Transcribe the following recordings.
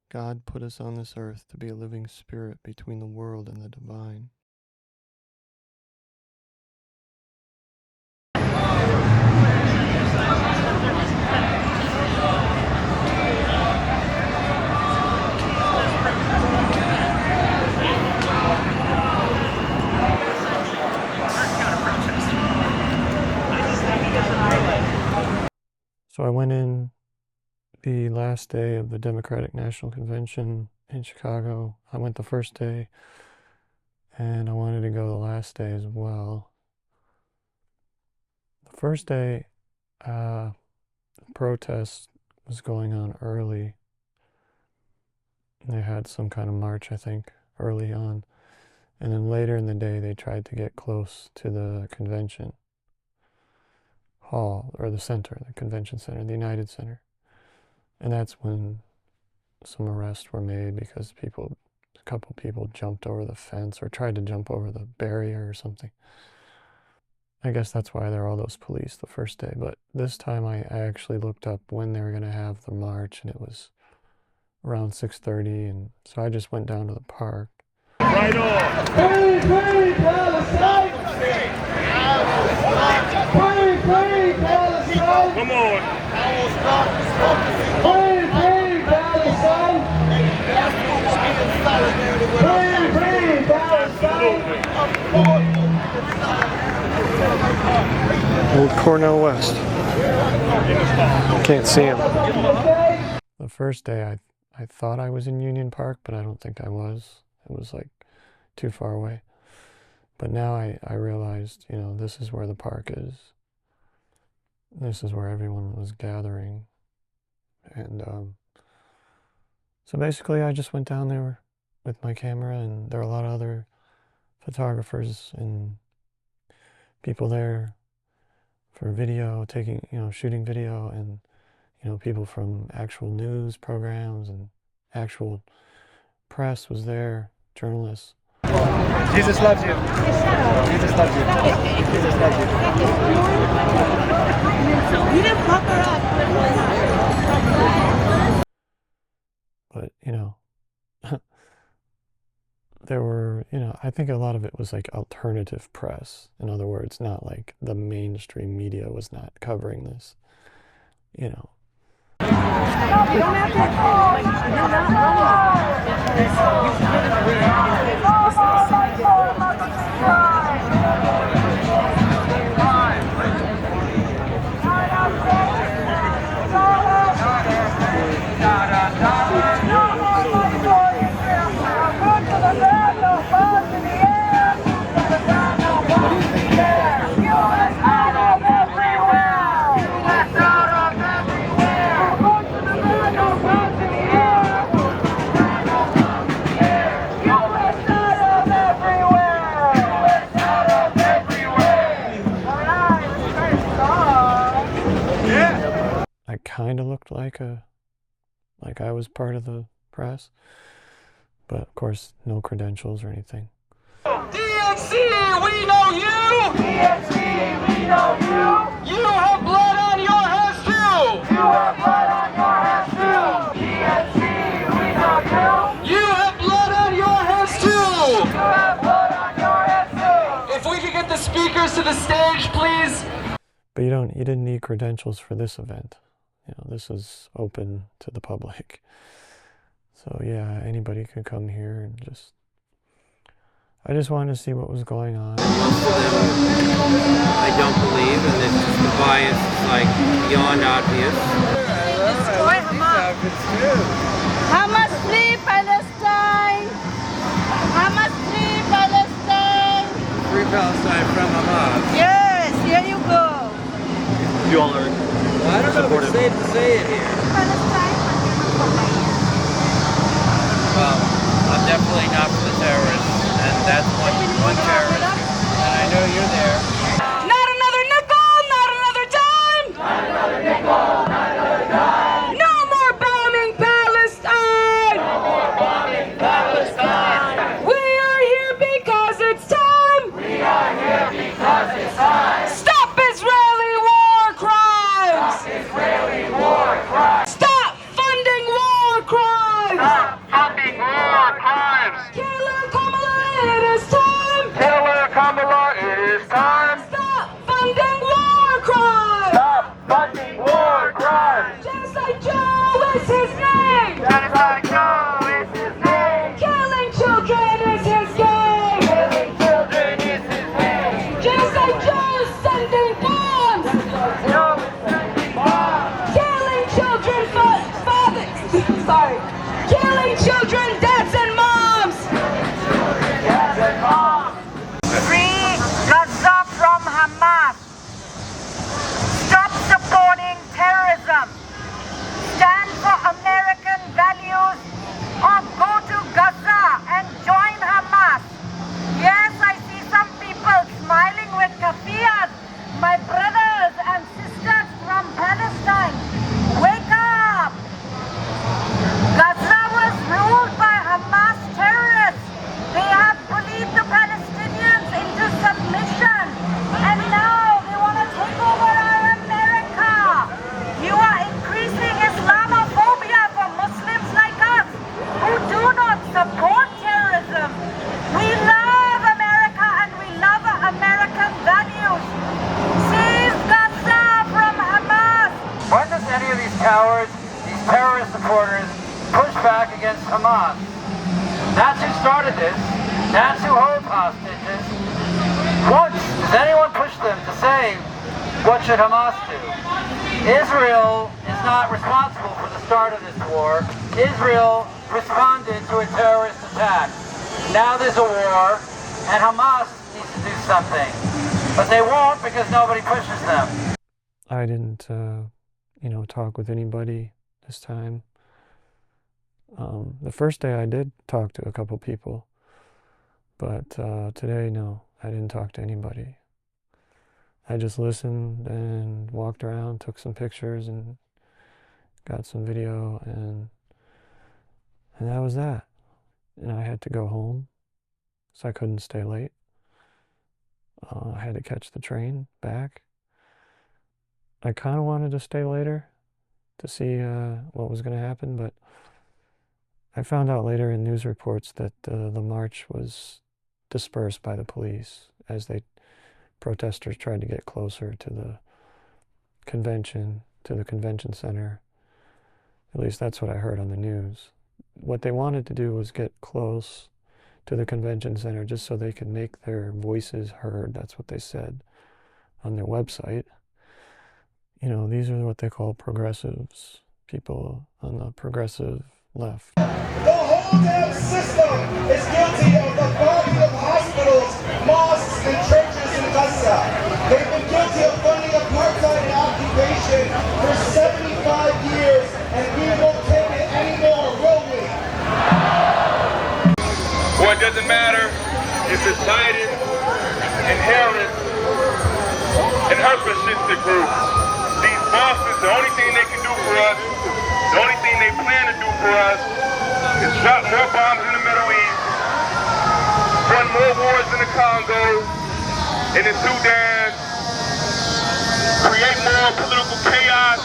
God put us on this earth to be a living spirit between the world and the divine. So I went in the last day of the Democratic National Convention in Chicago. I went the first day, and I wanted to go the last day as well. The first day, the protest was going on early. They had some kind of march, I think, early on. And then later in the day, they tried to get close to the convention hall, or the center, the convention center, the United Center. And that's when some arrests were made because a couple people jumped over the fence or tried to jump over the barrier or something. I guess that's why there are all those police the first day. But this time I actually looked up when they were going to have the march, and it was around 6:30, and so I just went down to the park. Right on! Free, free Palestine! Free, free Palestine! Come on! Free, free Palestine! Free, free Palestine! Old Cornell West. Can't see him. The first day I thought I was in Union Park, but I don't think I was. It was like too far away. But now I realized, this is where the park is. This is where everyone was gathering. And so basically I just went down there with my camera, and there were a lot of other photographers and people there for video, shooting video, and people from actual news programs and actual press was there, journalists. Jesus loves you. Jesus loves you. Jesus loves you. You didn't fuck her up. But, there were, I think a lot of it was like alternative press. In other words, not like the mainstream media was not covering this, You don't have to call. You're not I kind of looked like I was part of the press, but of course no credentials or anything. DNC, we know you! DNC, we know you! You have blood on your hands too! You have blood on your hands too! DNC, we know you! You have blood on your hands too! You have blood on your hands too! If we could get the speakers to the stage, please! But you didn't need credentials for this event. This is open to the public. So yeah, anybody could come here and I just wanted to see what was going on. Most of them, I don't believe, and the bias is like beyond obvious. Hamas free Palestine! Hamas free Palestine! Free Palestine from Hamas. Yes, here you go. You all are Well, I don't know if it's safe to say it here. Palestine. Well, I'm definitely not for the terrorists, and that's one terrorist, and I know you're there. Not another nickel, not another dime! Not another nickel, not another dime! No more bombing Palestine! No more bombing Palestine! We are here because it's time! We are here because it's time! Stop Israeli war crimes! Stop Israeli war crimes! Stop funding war crimes! Stop funding war crimes. Killer Kamala, it is time. Killer Kamala, it is time. Stop funding war crimes. Stop funding war crimes. Genocide Joe is his name. Genocide Joe is his name. Killing children is his game. Killing children is his name. Genocide Joe is sending bombs. Joe is sending bombs. Killing children, sorry. Killing children, dads and moms. Dads and moms. Free Gaza from Hamas. Stop supporting terrorism. Stand for American values or go to Gaza and join Hamas. Yes, I see some people smiling with kafiyas. My brothers and sisters from Palestine, wake up! Gaza was ruled by Hamas terrorists. They have bullied the Palestinians into submission. And now they want to take over our America. You are increasing Islamophobia for Muslims like us who do not support terrorism. We love America and we love American values. Seize Gaza from Hamas. When does any of these cowards, these terrorist supporters, push back against Hamas? That's who started this. That's who holds hostages. Once does anyone push them to say, what should Hamas do? Israel is not responsible for the start of this war. Israel responded to a terrorist attack. Now there's a war, and Hamas needs to do something. But they won't because nobody pushes them. I didn't, talk with anybody this time. The first day I did talk to a couple people, but today, no, I didn't talk to anybody. I just listened and walked around, took some pictures and got some video, and that was that. And I had to go home, so I couldn't stay late. I had to catch the train back. I kind of wanted to stay later to see what was going to happen, but I found out later in news reports that the march was dispersed by the police as protesters tried to get closer to the convention center. At least that's what I heard on the news. What they wanted to do was get close to the convention center just so they could make their voices heard. That's what they said on their website. These are what they call progressives, people on the progressive left. The whole damn system is guilty of the bombing of hospitals, mosques, and churches in Gaza. They've been guilty of funding apartheid and occupation for 75 years, and we won't take it anymore, will we? Well, it doesn't matter if it's Biden and Harris and her fascistic group. These bosses, the only thing they can do for us, the only thing they plan to do for us is drop more bombs in the Middle East, run more wars in the Congo, in the Sudan, create more political chaos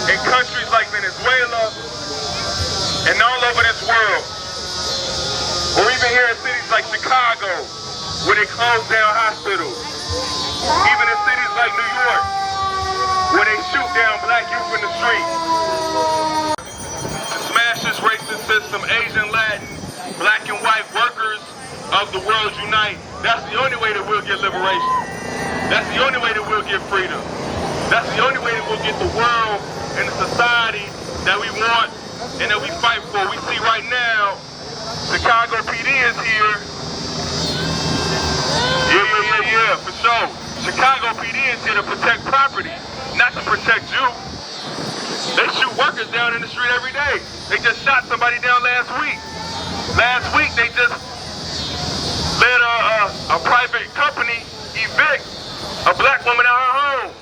in countries like Venezuela and all over this world. Or even here in cities like Chicago, where they close down hospitals. Even in cities like New York, where they shoot down black youth in the street. To smash this racist system, Asian, Latin, black and white workers of the world unite. That's the only way that we'll get liberation. That's the only way that we'll get freedom. That's the only way that we'll get the world and the society that we want and that we fight for. We see right now, Chicago PD is here. Yeah, for sure. Chicago PD is here to protect property, not to protect you. They shoot workers down in the street every day. They just shot somebody down last week. Last week they just let a private company evict a black woman out of her home.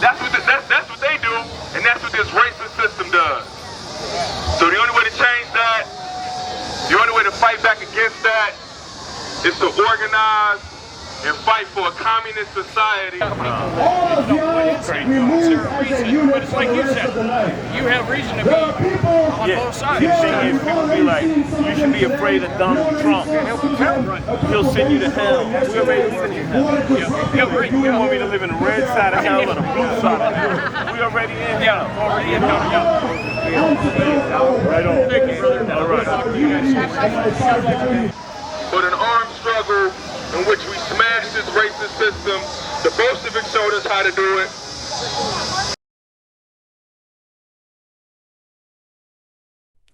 That's what they do, and that's what this racist system does. So the only way to change that, the only way to fight back against that is to organize and fight for a communist society. All of y'all we move as a unit for the rest of the night. You have reason to There be are people on both sides. people be like, you should be afraid of Donald Trump. He'll send you to hell. We're already living in hell. You want me to live in the red side of hell or the blue side of hell? We already in hell. Already in hell. Right on. Thank you, brother. All right. But an armed struggle in which we smashed this racist system. The Bolsheviks showed us how to do it.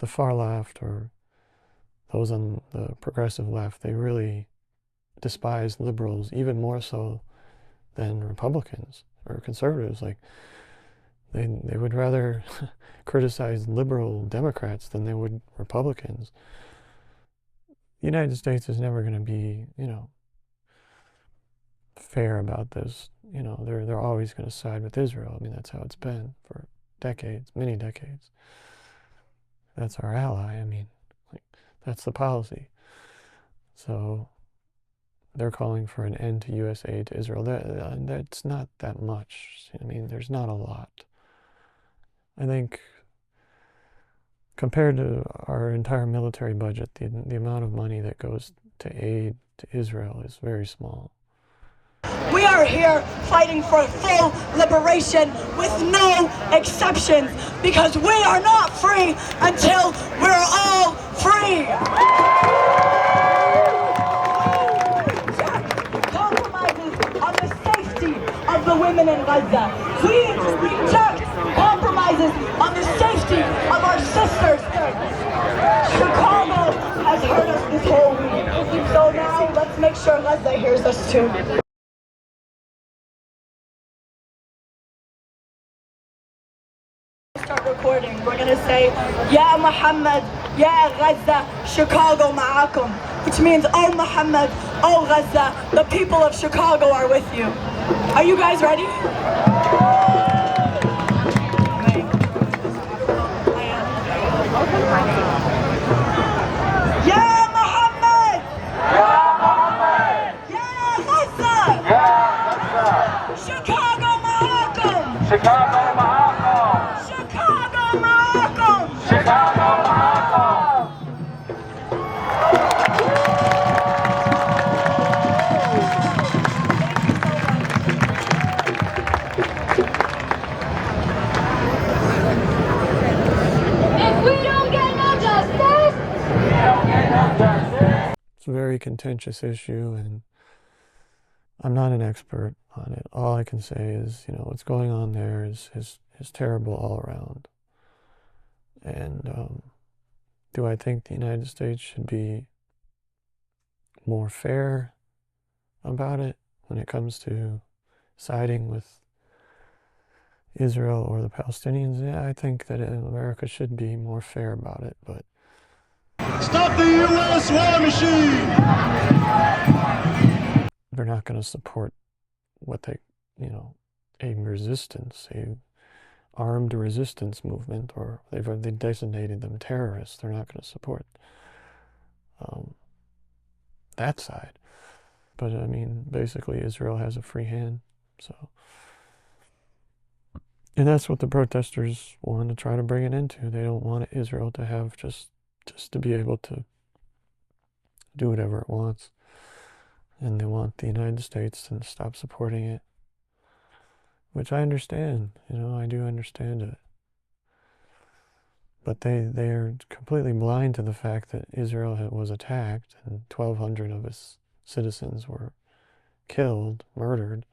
The far left, or those on the progressive left, they really despise liberals even more so than Republicans or conservatives. Like, they would rather criticize liberal Democrats than they would Republicans. The United States is never going to be, fair about this. They're always going to side with Israel. I mean, that's how it's been for decades, many decades. That's our ally. I mean, that's the policy. So they're calling for an end to U.S. aid to Israel. That's not that much. I mean, there's not a lot. I think compared to our entire military budget, the amount of money that goes to aid to Israel is very small. We are here fighting for full liberation with no exceptions, because we are not free until we're all free. Compromises on the safety of the women in Gaza. We reject compromises on the safety of our sisters. Chicago has heard us this whole week, so now let's make sure Gaza hears us too. Start recording. We're gonna say, Ya Muhammad, Ya Gaza, Chicago ma'akum, which means, oh Muhammad, oh Gaza, the people of Chicago are with you. Are you guys ready? Ya Muhammad! Ya Muhammad! Ya Gaza! Ya Gaza! Chicago ma'akum! Chicago ma'akum! Chicago ma'akum! Chicago ma'akum! If we don't get no justice, It's a very contentious issue, and I'm not an expert on it. All I can say is, what's going on there is terrible all around. And do I think the United States should be more fair about it when it comes to siding with Israel or the Palestinians? Yeah, I think that America should be more fair about it, but Stop the U.S. war machine! they're not going to support what they, a resistance, a armed resistance movement, or they designated them terrorists. They're not going to support that side. But I mean, basically Israel has a free hand, so. And that's what the protesters want to try to bring it into. They don't want Israel to have just to be able to do whatever it wants. And they want the United States to stop supporting it, which I understand. I do understand it. But they are completely blind to the fact that Israel was attacked and 1,200 of its citizens were killed, murdered,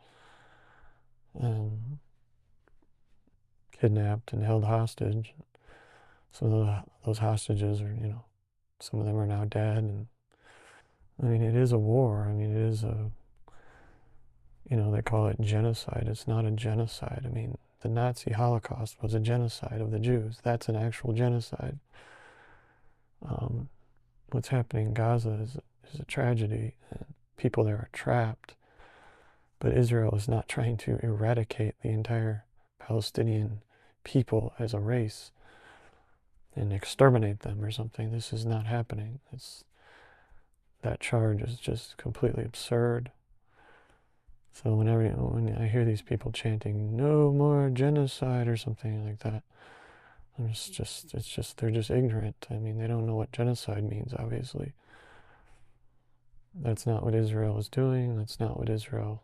and kidnapped and held hostage. Some of those hostages are, some of them are now dead. And I mean, it is a war. I mean, it is they call it genocide. It's not a genocide. I mean, the Nazi Holocaust was a genocide of the Jews. That's an actual genocide. What's happening in Gaza is a tragedy. And people there are trapped. But Israel is not trying to eradicate the entire Palestinian people as a race and exterminate them or something. This is not happening. That charge is just completely absurd. So when I hear these people chanting "No more genocide" or something like that, it's just they're just ignorant. I mean, they don't know what genocide means. Obviously, that's not what Israel is doing. That's not what Israel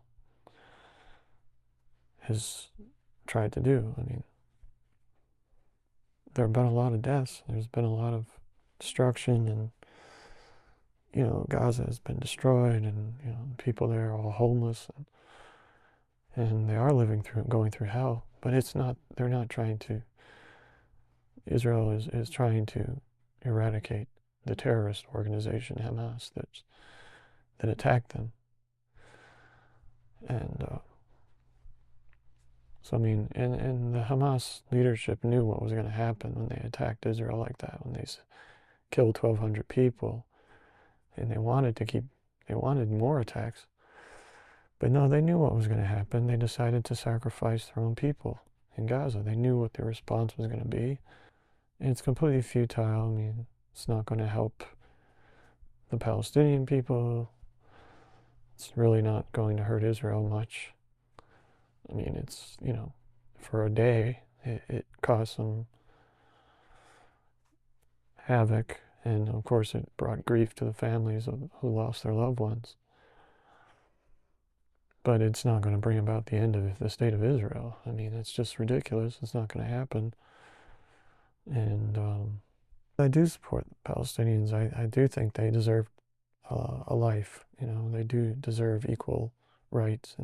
has tried to do. I mean, there have been a lot of deaths. There's been a lot of destruction, and Gaza has been destroyed, and people there are all homeless, and they are going through hell. But it's not. They're not trying to. Israel is trying to eradicate the terrorist organization Hamas that attacked them. And so I mean, and the Hamas leadership knew what was going to happen when they attacked Israel like that, when they killed 1,200 people, and they wanted more attacks. But no, they knew what was going to happen. They decided to sacrifice their own people in Gaza. They knew what their response was going to be. And it's completely futile. I mean, it's not going to help the Palestinian people. It's really not going to hurt Israel much. I mean, it's, for a day, it caused some havoc. And of course, it brought grief to the families who lost their loved ones. But it's not going to bring about the end of the state of Israel. I mean, it's just ridiculous. It's not going to happen. And I do support the Palestinians. I do think they deserve a life. They do deserve equal rights,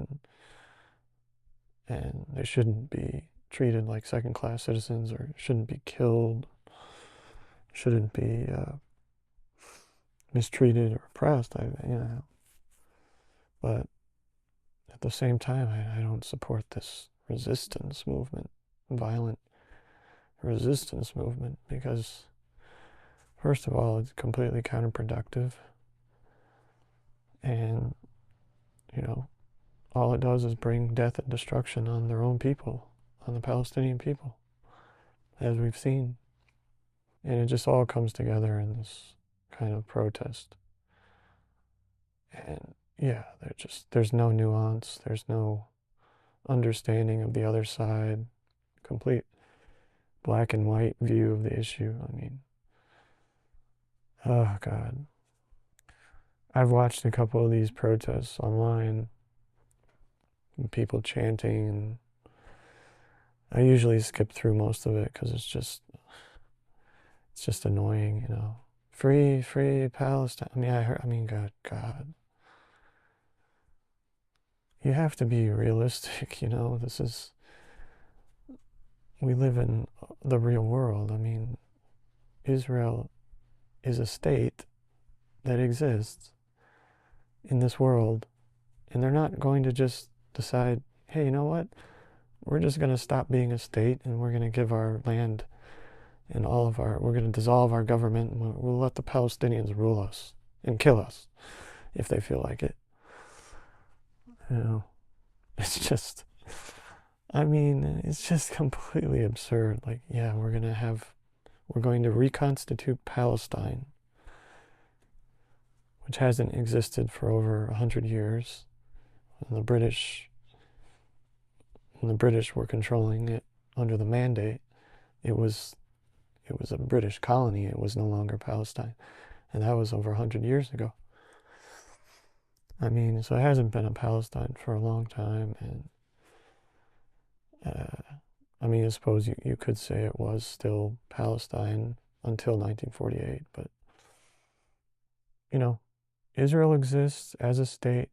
and they shouldn't be treated like second-class citizens, or shouldn't be killed, shouldn't be mistreated or oppressed. But at the same time, I don't support this resistance movement, violent resistance movement, because first of all, it's completely counterproductive, and all it does is bring death and destruction on their own people, on the Palestinian people, as we've seen. And it just all comes together in this kind of protest. And yeah, there's no nuance, there's no understanding of the other side, complete black and white view of the issue. I mean, oh God. I've watched a couple of these protests online, and people chanting, and I usually skip through most of it because it's just annoying, Free Palestine. I mean, God. You have to be realistic, we live in the real world. I mean, Israel is a state that exists in this world, and they're not going to just decide, hey, you know what? We're just going to stop being a state, and we're going to give our land and we're going to dissolve our government, and we'll let the Palestinians rule us and kill us if they feel like it. It's just, it's just completely absurd. Like, yeah, we're going to reconstitute Palestine, which hasn't existed for over 100 years. And the British were controlling it under the Mandate. It was a British colony. It was no longer Palestine. And that was over 100 years ago. So it hasn't been a Palestine for a long time. And I suppose you could say it was still Palestine until 1948. But, Israel exists as a state.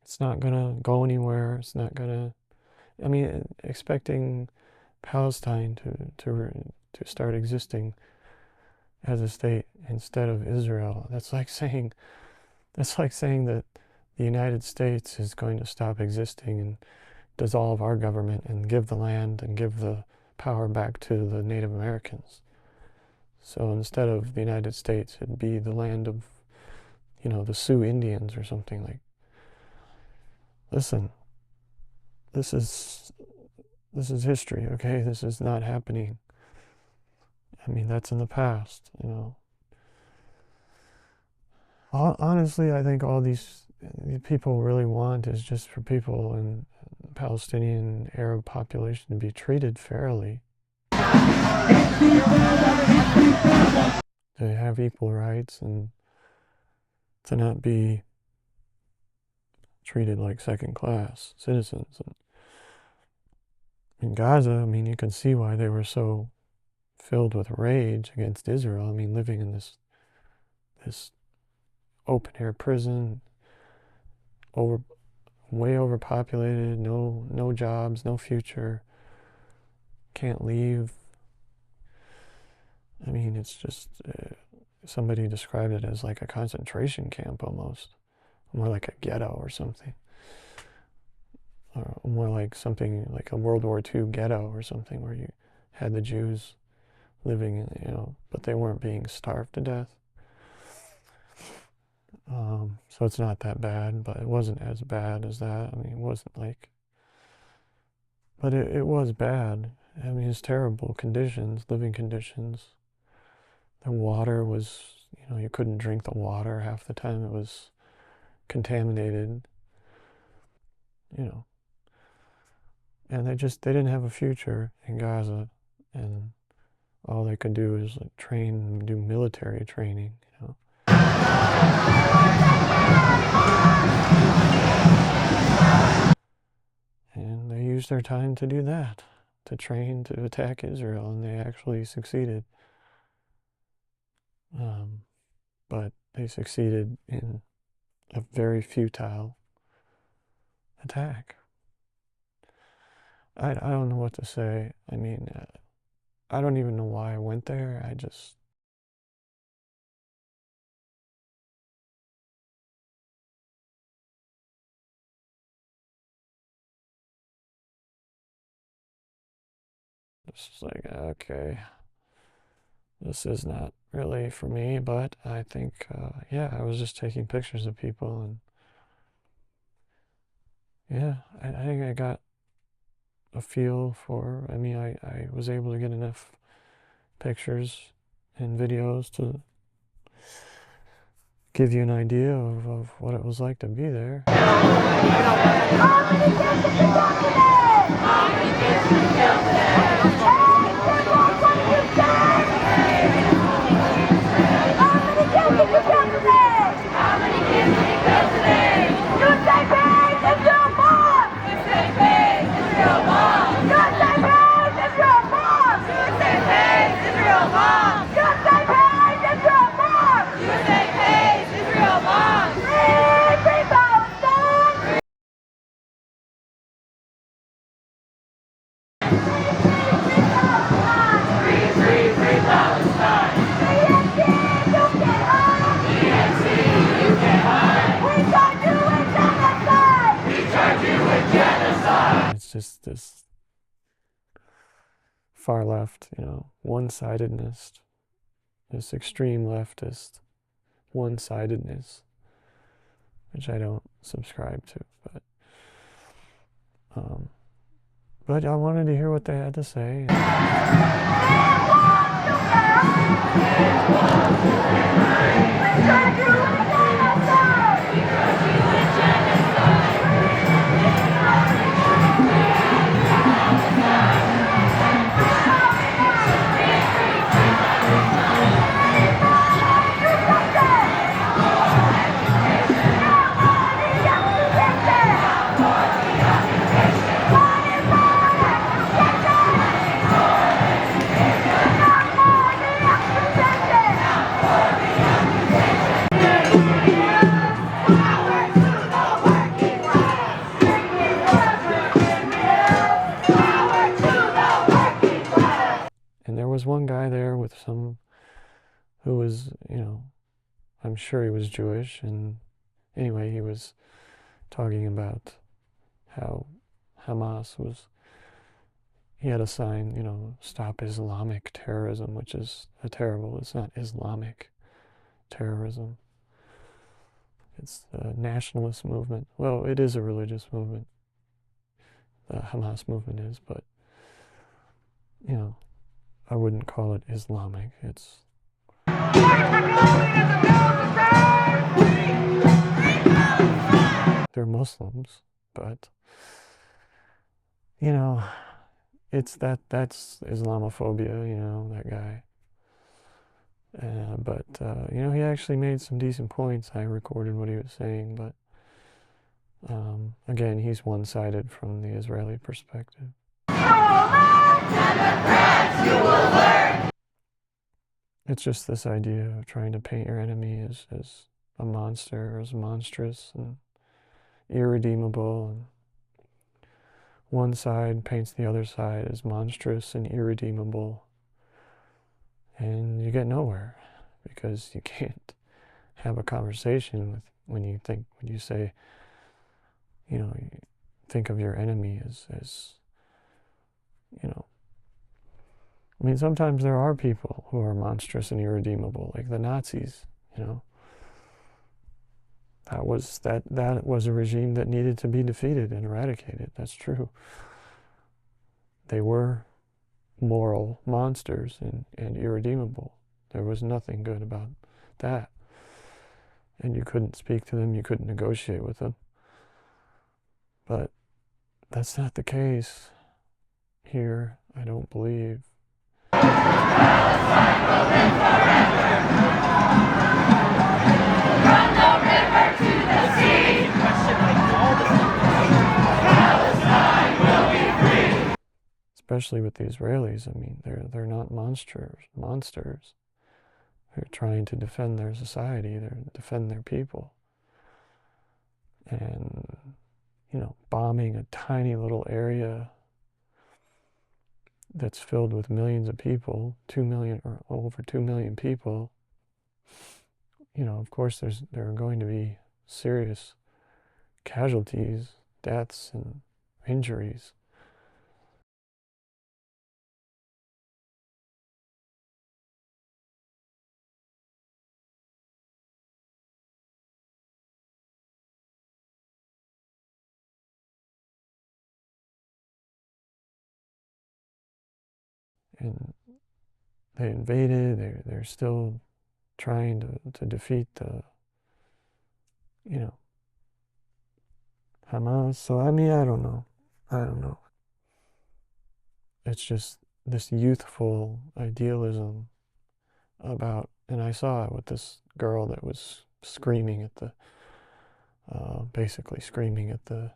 It's not going to go anywhere. It's not going to, expecting Palestine to start existing as a state instead of Israel, that's like saying that the United States is going to stop existing and dissolve our government and give the land and give the power back to the Native Americans. So instead of the United States, it'd be the land of, the Sioux Indians or something. Like, listen, this is history, okay? This is not happening. That's in the past, Honestly, I think all these people really want is just for people in Palestinian Arab population to be treated fairly, to have equal rights, and to not be treated like second-class citizens. And in Gaza, I mean, you can see why they were so filled with rage against Israel. I mean, living in this open-air prison, way overpopulated, no jobs, no future, can't leave. I mean, it's just, somebody described it as like a concentration camp almost, more like a ghetto or something, or more like something like a World War II ghetto or something, where you had the Jews living in, but they weren't being starved to death. So it's not that bad, but it wasn't as bad as that. I mean, it wasn't like, but it was bad. I mean, it's terrible conditions, living conditions. The water was, you couldn't drink the water half the time. It was contaminated, and they didn't have a future in Gaza, and all they could do is like train, do military training, And they used their time to do that, to train to attack Israel, and they actually succeeded. But they succeeded in a very futile attack. I don't know what to say. I mean, I don't even know why I went there. Just like, okay, this is not really for me, but I think, yeah, I was just taking pictures of people, and yeah, I think I got a feel for, I mean, I was able to get enough pictures and videos to give you an idea of what it was like to be there. It's just this far left, one-sidedness, this extreme leftist one-sidedness, which I don't subscribe to, but I wanted to hear what they had to say. And there was one guy there with who was, I'm sure he was Jewish, and anyway, he was talking about how Hamas he had a sign, stop Islamic terrorism, which is it's not Islamic terrorism. It's a nationalist movement. Well, it is a religious movement. The Hamas movement is, but, I wouldn't call it Islamic. It's Free! they're Muslims, but you know, that's Islamophobia, you know, that guy. But you know, he actually made some decent points. I recorded what he was saying, but again, he's one-sided from the Israeli perspective. It's just this idea of trying to paint your enemy as a monster, or as monstrous and irredeemable, and one side paints the other side as monstrous and irredeemable, and you get nowhere because you can't have a conversation with when you say, you know, you think of your enemy as you know, I mean, sometimes there are people who are monstrous and irredeemable, like the Nazis, you know. That was a regime that needed to be defeated and eradicated. That's true. They were moral monsters and irredeemable. There was nothing good about that. And you couldn't speak to them, you couldn't negotiate with them. But that's not the case here, I don't believe. Especially with the Israelis, I mean, they're not monsters. They're trying to defend their society, they're defend their people. And, you know, bombing a tiny little area that's filled with millions of people, 2 million or over 2 million people, you know, of course there are going to be serious casualties, deaths, and injuries. And they invaded, they're still trying to defeat the, you know, Hamas. So, I mean, I don't know. It's just this youthful idealism about, and I saw it with this girl that was screaming at the, basically screaming at the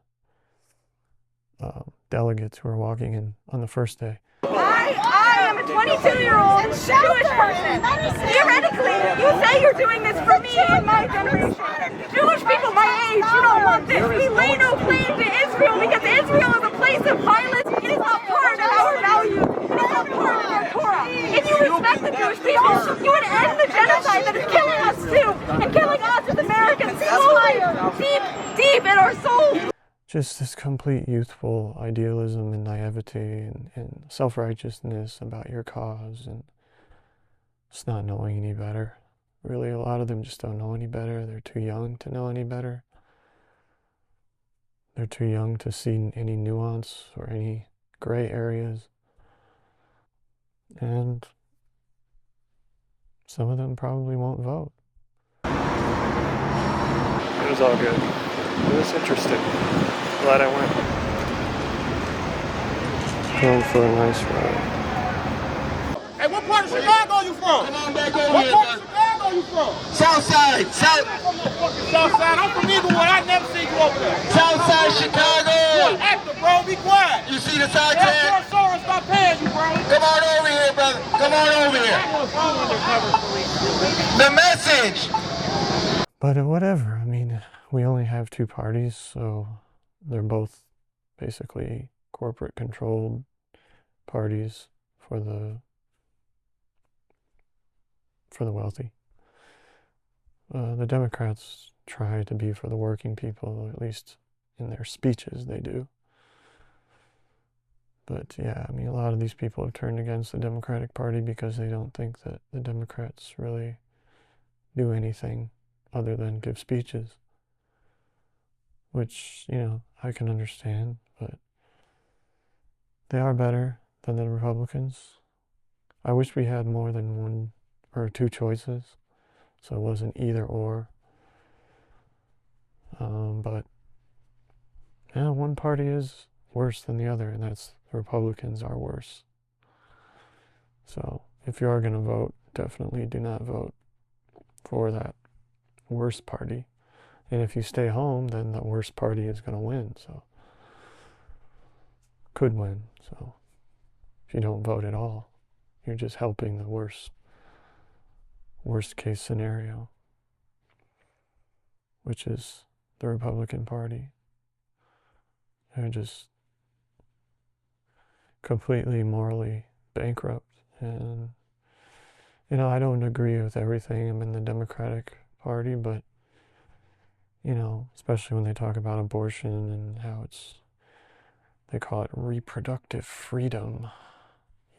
delegates who were walking in on the first day. I am a 22-year-old Jewish person. Theoretically, you say you're doing this for me and my generation. Jewish people my age, you don't want this. We lay no claim to Israel because Israel is a place of violence. It is not part of our values. It is not part of our Torah. If you respect the Jewish people, you would end the genocide that is killing us too, and killing us as Americans slowly, deep in our souls. Just this complete youthful idealism and naivety and self-righteousness about your cause, and just not knowing any better. Really, a lot of them just don't know any better. They're too young to know any better. They're too young to see any nuance or any gray areas. And some of them probably won't vote. It was all good. It was interesting. Glad I went. Going for a nice ride. Hey, what part of Chicago you from? Come on back What over here, part man. of Chicago you from? Southside, I'm from the fucking South Side. I'm from Eaglewood. I never seen you over there. Southside You're Chicago. an actor, bro. Be quiet. You see the side Ask tag? for a Soros, stop paying you, bro. Come on over here, brother. Come on over here. The message. But whatever, I mean, we only have two parties, so they're both basically corporate-controlled parties for the wealthy. The Democrats try to be for the working people, at least in their speeches they do. But yeah, I mean, a lot of these people have turned against the Democratic Party because they don't think that the Democrats really do anything other than give speeches. Which, you know, I can understand, but they are better than the Republicans. I wish we had more than one or two choices, so it wasn't either or. But yeah, one party is worse than the other, and that's the Republicans are worse. So if you are going to vote, definitely do not vote for that worst party. And if you stay home, then the worst party is going to win. So could win. So if you don't vote at all, you're just helping the worst case scenario, which is the Republican Party. They're just completely morally bankrupt. And, you know, I don't agree with everything. I'm in the Democratic Party, but, you know, especially when they talk about abortion and how they call it reproductive freedom.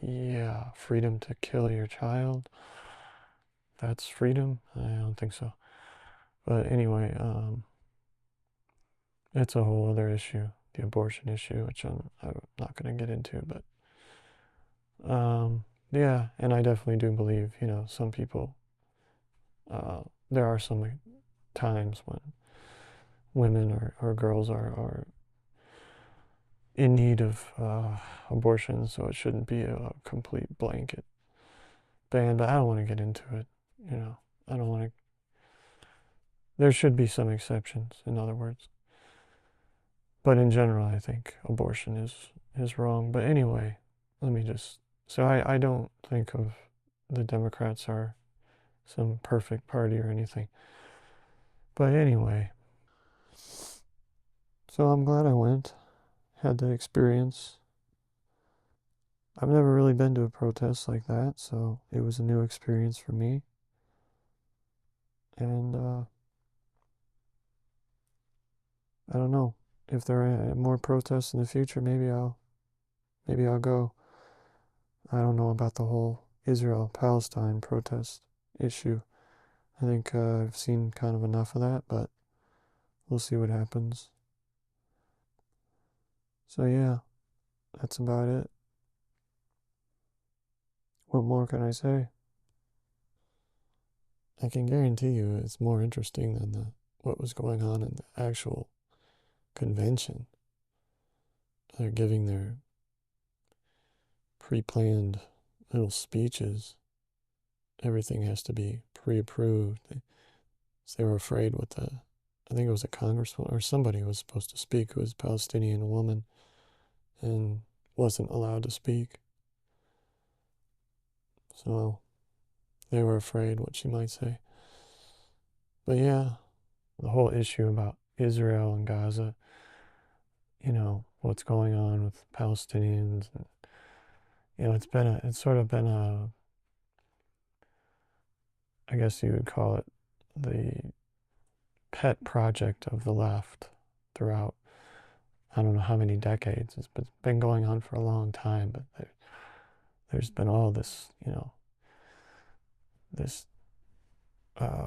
Yeah, freedom to kill your child. That's freedom? I don't think so. But anyway, it's a whole other issue, the abortion issue, which I'm not going to get into, but yeah, and I definitely do believe, you know, some people, there are some times when women or girls are in need of abortion, so it shouldn't be a complete blanket ban, but I don't want to get into it, you know. I don't want to. There should be some exceptions, in other words. But in general, I think abortion is wrong. But anyway, let me just... So I don't think of the Democrats are some perfect party or anything. But anyway, so I'm glad I went, had the experience. I've never really been to a protest like that, so it was a new experience for me. And I don't know if there are more protests in the future. Maybe I'll go. I don't know about the whole Israel-Palestine protest issue. I think I've seen kind of enough of that, but we'll see what happens. So yeah, that's about it. What more can I say? I can guarantee you it's more interesting than what was going on in the actual convention. They're giving their pre-planned little speeches. Everything has to be pre-approved. They were afraid with I think it was a congresswoman or somebody who was supposed to speak, who was a Palestinian woman and wasn't allowed to speak. So they were afraid what she might say. But yeah, the whole issue about Israel and Gaza, you know, what's going on with Palestinians, and, you know, it's sort of been I guess you would call it the pet project of the left throughout, I don't know how many decades. It's been going on for a long time, but there's been all this, you know, this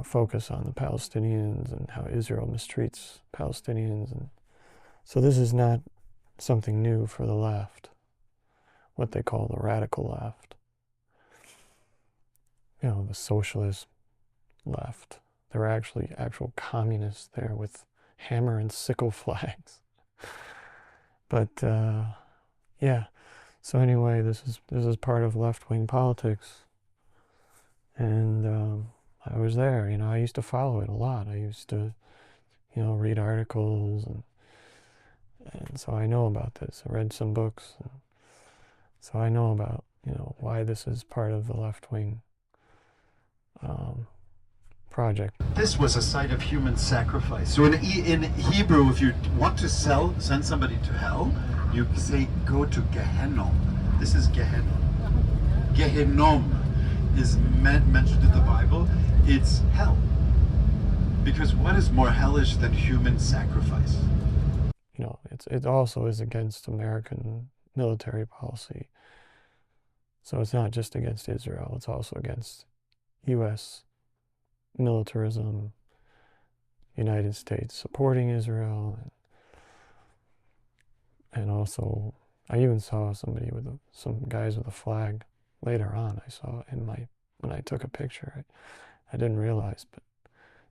focus on the Palestinians and how Israel mistreats Palestinians. And so this is not something new for the left, what they call the radical left. You know, the socialist left. There are actual communists there with hammer and sickle flags. But yeah. So anyway, this is part of left-wing politics, and I was there. You know, I used to follow it a lot. I used to, you know, read articles, and so I know about this. I read some books, and so I know about, you know, why this is part of the left-wing project. This was a site of human sacrifice. So in Hebrew, if you want to send somebody to hell, you say go to Gehennom. This is Gehennom. Gehennom is mentioned in the Bible. It's hell. Because what is more hellish than human sacrifice? You know, it also is against American military policy. So it's not just against Israel, it's also against U.S. militarism, United States supporting Israel, and also I even saw somebody with some guys with a flag later on. I saw when I took a picture. I didn't realize, but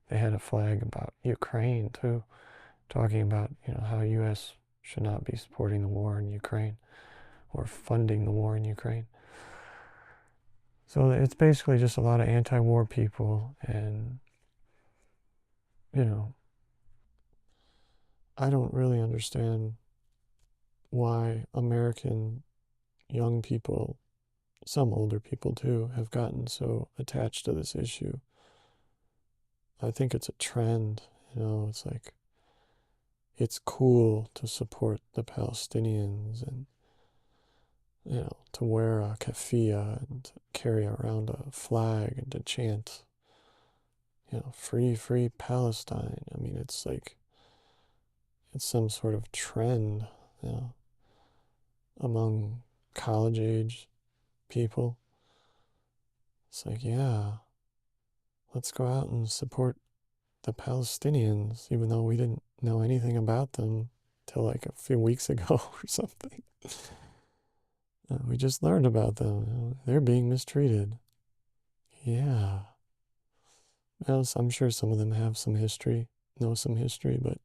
they had a flag about Ukraine too, talking about, you know, how U.S. should not be supporting the war in Ukraine or funding the war in Ukraine. So it's basically just a lot of anti-war people, and, you know, I don't really understand why American young people, some older people too, have gotten so attached to this issue. I think it's a trend, you know, it's like, it's cool to support the Palestinians and, you know, to wear a keffiyeh and to carry around a flag and to chant, you know, free, free Palestine. I mean, it's like, it's some sort of trend, you know, among college-age people. It's like, yeah, let's go out and support the Palestinians, even though we didn't know anything about them till like a few weeks ago or something. We just learned about them. You know, they're being mistreated. Yeah. Well, I'm sure some of them have some history, know some history, but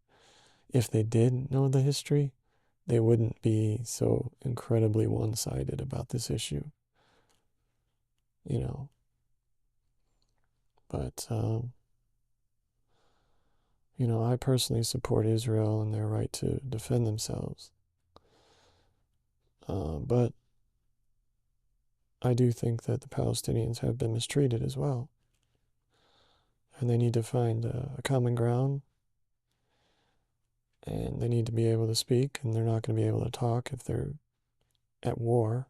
if they did know the history, they wouldn't be so incredibly one-sided about this issue. You know. But, you know, I personally support Israel and their right to defend themselves. But I do think that the Palestinians have been mistreated as well. And they need to find a common ground. And they need to be able to speak, and they're not going to be able to talk if they're at war.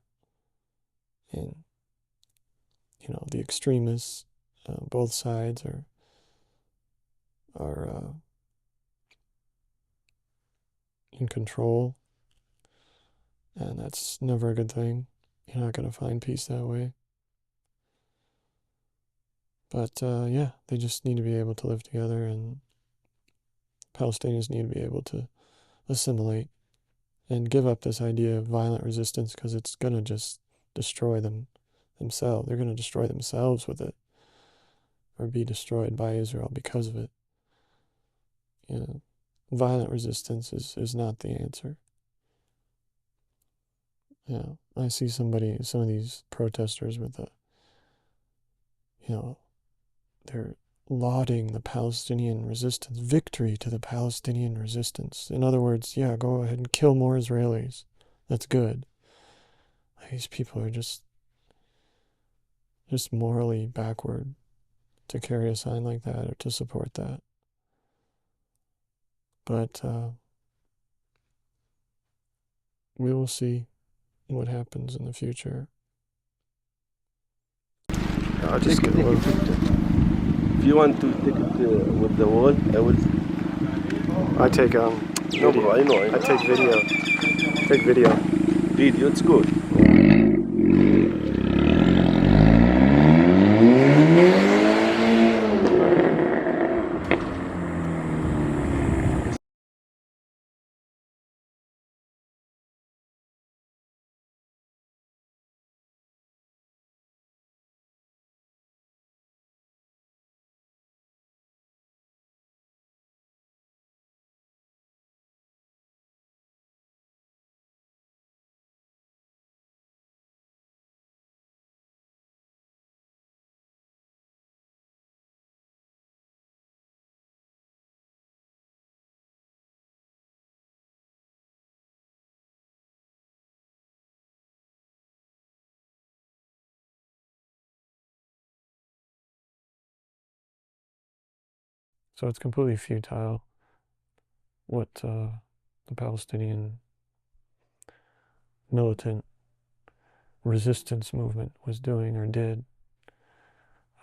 And, you know, the extremists, both sides are in control. And that's never a good thing. You're not going to find peace that way. But, yeah, they just need to be able to live together, and Palestinians need to be able to assimilate and give up this idea of violent resistance, because it's going to just destroy themselves. They're going to destroy themselves with it, or be destroyed by Israel because of it. You know, violent resistance is not the answer. Yeah, I see some of these protesters with you know, they're lauding the Palestinian resistance, victory to the Palestinian resistance. In other words, yeah, go ahead and kill more Israelis. That's good. These people are just morally backward to carry a sign like that or to support that. But we will see what happens in the future. I'll just get a little. If you want to take it with the wall, I will. I take No, bro, I know. I take video. Take video. Video, it's good. So it's completely futile what the Palestinian militant resistance movement was doing or did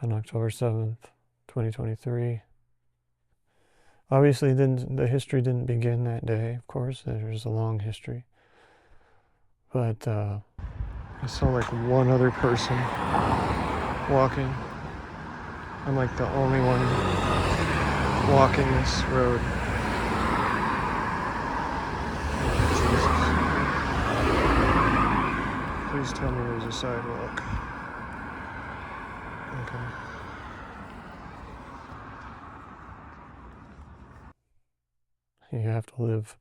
on October 7th, 2023. Obviously, the history didn't begin that day, of course. There's a long history. But I saw like one other person walking. I'm like the only one walking this road. Oh, Jesus. Please tell me there's a sidewalk. Okay. You have to live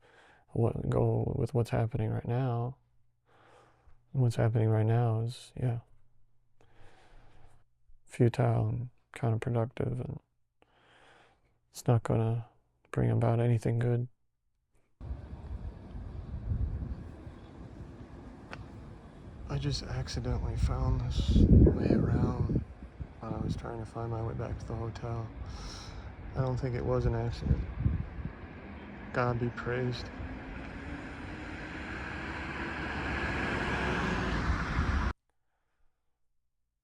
go with what's happening right now. And what's happening right now is, yeah, futile and counterproductive, and it's not going to bring about anything good. I just accidentally found this way around while I was trying to find my way back to the hotel. I don't think it was an accident. God be praised.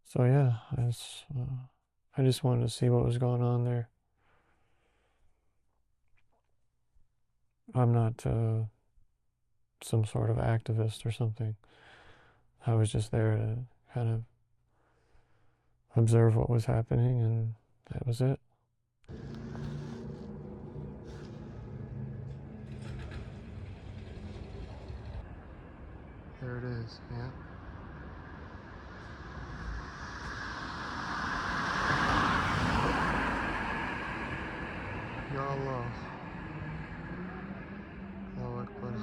So yeah, I just wanted to see what was going on there. I'm not some sort of activist or something. I was just there to kind of observe what was happening, and that was it. There it is, yeah. Ya Allah. Allahu Akbar.